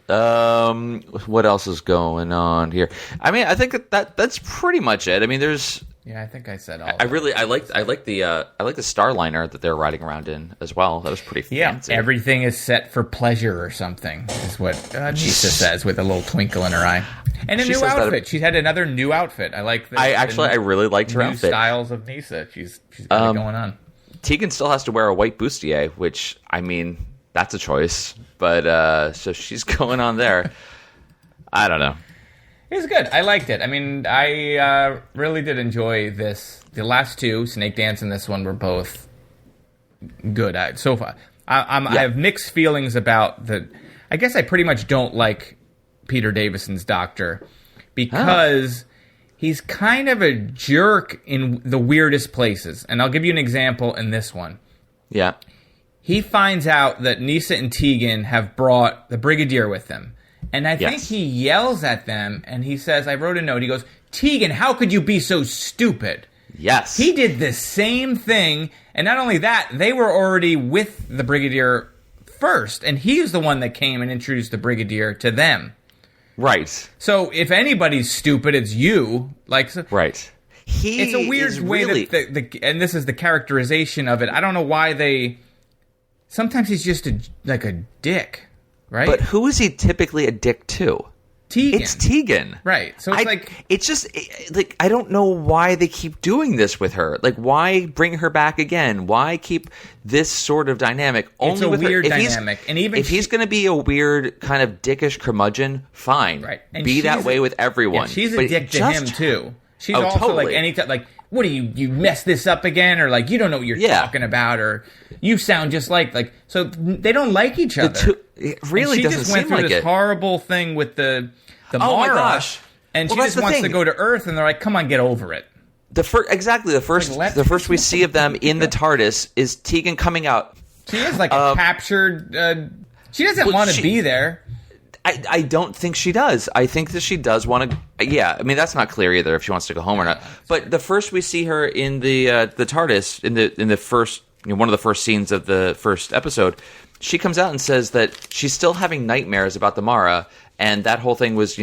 [SPEAKER 6] What else is going on here? I mean, I think that's pretty much it. I mean, there's.
[SPEAKER 1] Yeah, I think I said all.
[SPEAKER 6] I like the Starliner that they're riding around in as well. That was pretty fancy.
[SPEAKER 1] Everything is set for pleasure or something, is what Nisa says with a little twinkle in her eye. And a new outfit. She's had another new outfit. I like.
[SPEAKER 6] I really liked her outfit.
[SPEAKER 1] Styles of Nisa. She's got it going on.
[SPEAKER 6] Tegan still has to wear a white bustier, which I mean, that's a choice. But so she's going on there. I don't know.
[SPEAKER 1] It was good. I liked it. I mean, I really did enjoy this. The last two, Snake Dance and this one, were both good. So far, I have mixed feelings about the. I guess I pretty much don't like Peter Davison's Doctor because he's kind of a jerk in the weirdest places. And I'll give you an example in this one.
[SPEAKER 6] Yeah.
[SPEAKER 1] He finds out that Nisa and Tegan have brought the Brigadier with them. And I think he yells at them, and he says, I wrote a note, he goes, "Tegan, how could you be so stupid?"
[SPEAKER 6] Yes.
[SPEAKER 1] He did the same thing, and not only that, they were already with the Brigadier first, and he's the one that came and introduced the Brigadier to them.
[SPEAKER 6] Right.
[SPEAKER 1] So if anybody's stupid, it's you.
[SPEAKER 6] Right.
[SPEAKER 1] It's a weird way that, and this is the characterization of it. I don't know why they... Sometimes he's just a dick, right?
[SPEAKER 6] But who is he typically a dick to?
[SPEAKER 1] Tegan.
[SPEAKER 6] It's Tegan.
[SPEAKER 1] Right. So it's
[SPEAKER 6] it's just I don't know why they keep doing this with her. Like, why bring her back again? Why keep this sort of dynamic only
[SPEAKER 1] it's a
[SPEAKER 6] with
[SPEAKER 1] weird
[SPEAKER 6] her?
[SPEAKER 1] Dynamic. And even
[SPEAKER 6] if he's going to be a weird kind of dickish curmudgeon, fine.
[SPEAKER 1] Right. And
[SPEAKER 6] be that way with everyone.
[SPEAKER 1] Yeah, she's a dick to him too. She's also
[SPEAKER 6] totally.
[SPEAKER 1] like anytime what do you messed this up again, or you don't know what you're talking about, or you sound just like so they don't like each other.
[SPEAKER 6] It really doesn't seem like it.
[SPEAKER 1] She just went through this horrible thing with the Mara,
[SPEAKER 6] oh my gosh.
[SPEAKER 1] And she just wants to go to Earth, and they're like, "Come on, get over it."
[SPEAKER 6] The first we see of them in the TARDIS is Tegan coming out.
[SPEAKER 1] She is like a captured. She doesn't want to be there.
[SPEAKER 6] I don't think she does. I think that she does want to. Yeah, I mean that's not clear either if she wants to go home or not. But the first we see her in the TARDIS in the first one of the first scenes of the first episode, she comes out and says that she's still having nightmares about the Mara, and that whole thing was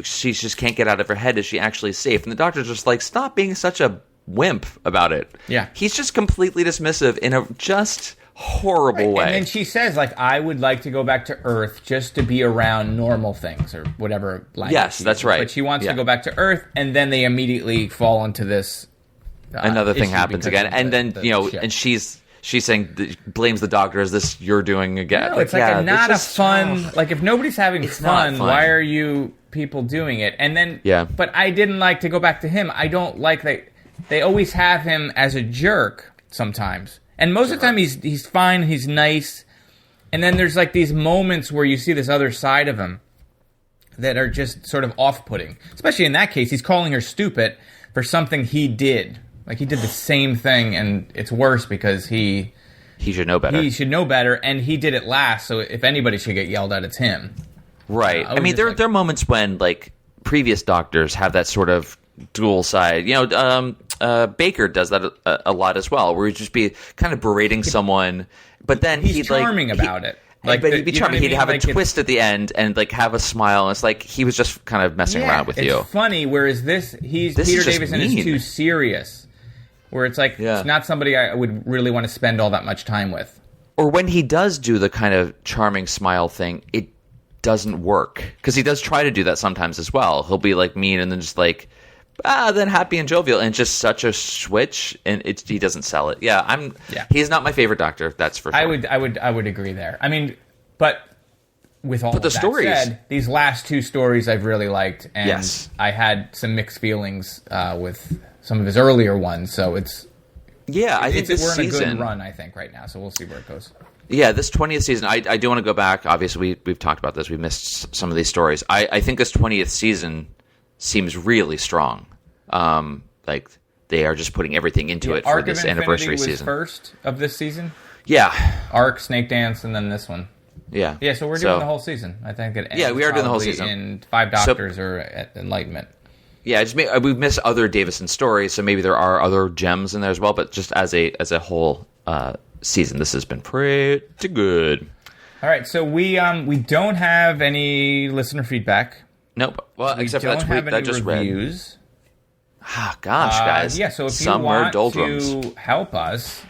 [SPEAKER 6] she just can't get out of her head. Is she actually safe? And the Doctor's just like, stop being such a wimp about it.
[SPEAKER 1] Yeah,
[SPEAKER 6] he's just completely dismissive in a just horrible way.
[SPEAKER 1] And then she says, I would like to go back to Earth just to be around normal things, or whatever language.
[SPEAKER 6] Yes, that's right.
[SPEAKER 1] But she wants to go back to Earth, and then they immediately fall into this.
[SPEAKER 6] Another thing happens again, and then and she's saying blames the Doctor as this you're doing again.
[SPEAKER 1] No, it's not a fun. If nobody's having fun, why are you people doing it? And then, but I didn't like to go back to him. I don't like that they always have him as a jerk sometimes. And most of the time he's fine, he's nice. And then there's these moments where you see this other side of him that are just sort of off-putting. Especially in that case, he's calling her stupid for something he did. He did the same thing, and it's worse because he
[SPEAKER 6] should know better.
[SPEAKER 1] He should know better, and he did it last, so if anybody should get yelled at, it's him.
[SPEAKER 6] Right. I mean, there are moments when, previous Doctors have that sort of dual side. Baker does that a lot as well, where he'd just be kind of berating someone, but then
[SPEAKER 1] he's charming about it.
[SPEAKER 6] But he'd be charming. He'd have a twist at the end and have a smile. And it's like he was just kind of messing around with you.
[SPEAKER 1] It's funny. Whereas Peter Davison is too serious. Where it's like it's not somebody I would really want to spend all that much time with.
[SPEAKER 6] Or when he does do the kind of charming smile thing, it doesn't work because he does try to do that sometimes as well. He'll be mean and then just then happy and jovial, and just such a switch, and he doesn't sell it. He's not my favorite Doctor. That's for sure.
[SPEAKER 1] I would agree there. I mean, but with all of that
[SPEAKER 6] stories
[SPEAKER 1] said, these last two stories I've really liked, and I had some mixed feelings with some of his earlier ones. So I think this we're in a good run. I think right now, so we'll see where it goes. Yeah,
[SPEAKER 6] this 20th season, I do want to go back. Obviously, we've talked about this. We missed some of these stories. I think this 20th season seems really strong. They are just putting everything into it for this anniversary season. Was
[SPEAKER 1] first of this season.
[SPEAKER 6] Yeah,
[SPEAKER 1] Arc, Snake Dance, and then this one.
[SPEAKER 6] Yeah.
[SPEAKER 1] So we're doing the whole season. I think it ends
[SPEAKER 6] we are doing the whole season
[SPEAKER 1] in 5 Doctors or at Enlightenment.
[SPEAKER 6] Yeah, we've missed other Davison stories, so maybe there are other gems in there as well. But just as a whole season, this has been pretty good.
[SPEAKER 1] All right, so we don't have any listener feedback.
[SPEAKER 6] Nope. Well, except for that tweet that just
[SPEAKER 1] reviews.
[SPEAKER 6] Read. Ah, gosh, guys.
[SPEAKER 1] So if you want to help us,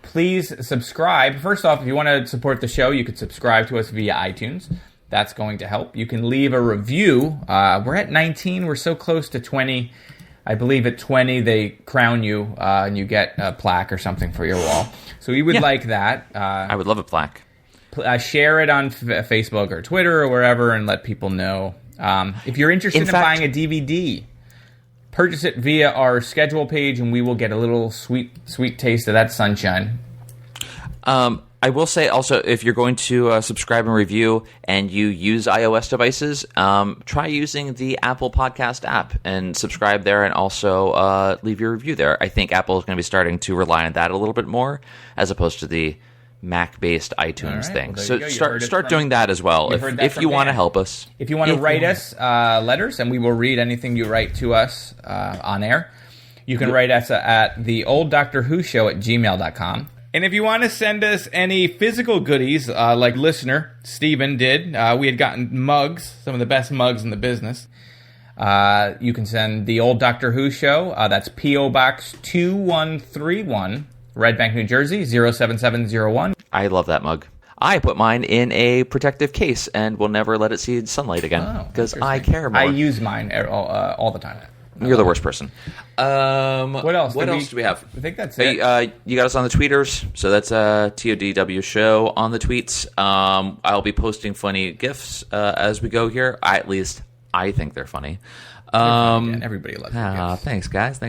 [SPEAKER 1] please subscribe. First off, if you want to support the show, you could subscribe to us via iTunes. That's going to help. You can leave a review. We're at 19. We're so close to 20. I believe at 20 they crown you and you get a plaque or something for your wall. So we would like that.
[SPEAKER 6] I would love a plaque.
[SPEAKER 1] Share it on Facebook or Twitter or wherever and let people know. If you're interested in buying a DVD, purchase it via our schedule page and we will get a little sweet taste of that sunshine.
[SPEAKER 6] I will say also, if you're going to subscribe and review and you use iOS devices, try using the Apple Podcast app and subscribe there and also leave your review there. I think Apple is going to be starting to rely on that a little bit more as opposed to the Mac-based iTunes thing. So start doing that as well if you want to help us.
[SPEAKER 1] If you want to write us letters, and we will read anything you write to us on air, you can write us at theolddoctorwhoshow@gmail.com. And if you want to send us any physical goodies, like listener Steven did, we had gotten mugs, some of the best mugs in the business. You can send The Old Doctor Who Show. That's P.O. Box 2131, Red Bank, New Jersey, 07701.
[SPEAKER 6] I love that mug. I put mine in a protective case and will never let it see sunlight again because I care more.
[SPEAKER 1] I use mine all the time.
[SPEAKER 6] You're the worst person.
[SPEAKER 1] What else?
[SPEAKER 6] What else do we have?
[SPEAKER 1] I think that's it.
[SPEAKER 6] You got us on the tweeters, so that's TODW show on the tweets. I'll be posting funny GIFs as we go here. At least I think they're funny.
[SPEAKER 1] Everybody loves GIFs.
[SPEAKER 6] Thanks,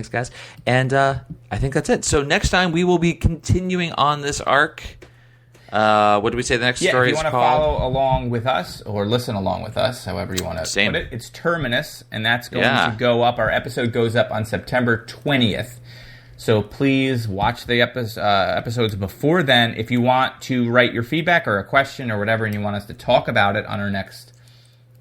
[SPEAKER 6] guys. And I think that's it. So next time we will be continuing on this arc. What do we say the next story is called?
[SPEAKER 1] If you want to follow along with us or listen along with us, however you want to put it, it's Terminus, and that's going to go up. Our episode goes up on September 20th. So please watch the episodes before then. If you want to write your feedback or a question or whatever and you want us to talk about it on our next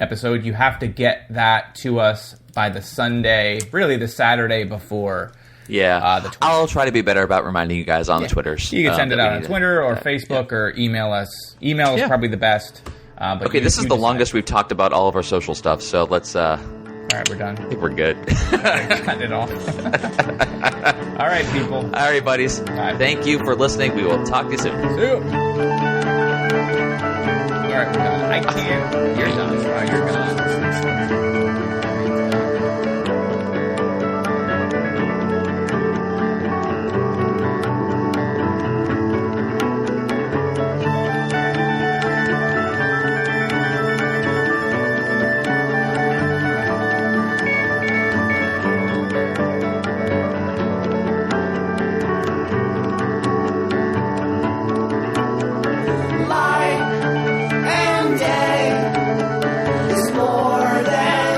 [SPEAKER 1] episode, you have to get that to us by the Saturday before.
[SPEAKER 6] I'll try to be better about reminding you guys on the Twitters.
[SPEAKER 1] You can send it out on Twitter or Facebook or email us. Email is probably the best. But
[SPEAKER 6] this is the longest we've talked about all of our social stuff, so let's... All
[SPEAKER 1] right, we're done.
[SPEAKER 6] I think we're good.
[SPEAKER 1] Cut it off. All right, people.
[SPEAKER 6] All right, buddies. Thank you for listening. We will talk to you soon.
[SPEAKER 1] All right, we're done. I can't. You're done. You're gone.
[SPEAKER 9] Light and day is more than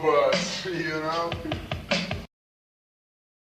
[SPEAKER 9] but, you know.